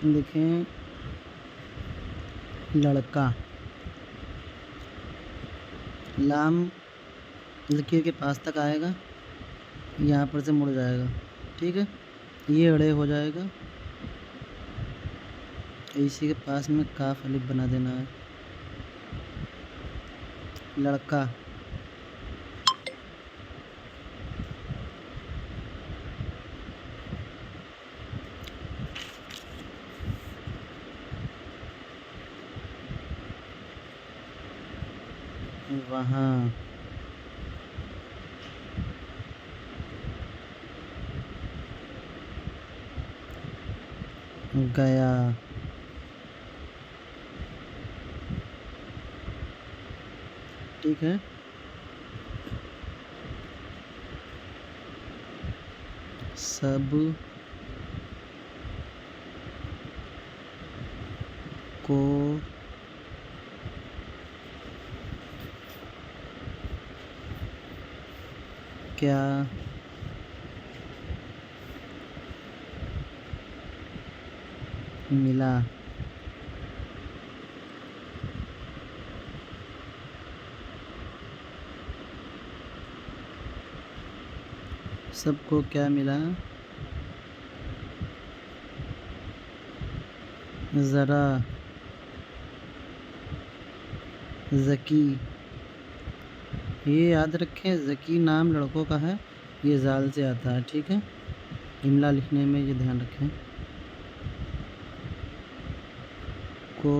देखें, लड़का, लाम लकीर के पास तक आएगा, यहाँ पर से मुड़ जाएगा, ठीक है। ये अड़े हो जाएगा, इसी के पास में काफ अलिफ बना देना है। लड़का, वहाँ, गया, ठीक है। सब को क्या मिला, सबको क्या मिला, ज़रा, ज़की। ये याद रखें, ज़की नाम लड़कों का है, ये ज़ाल से आता है, ठीक है। इमला लिखने में ये ध्यान रखें। को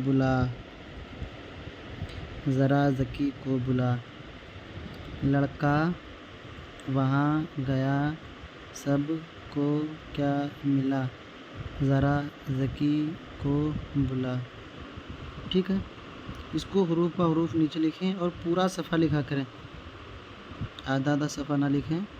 बुला, ज़रा ज़की को बुला। लड़का वहाँ गया, सब को क्या मिला, ज़रा ज़की को बुला, ठीक है। इसको हरूफ ब हरूफ नीचे लिखें और पूरा सफ़ा लिखा करें, आधा आधा सफ़ा ना लिखें।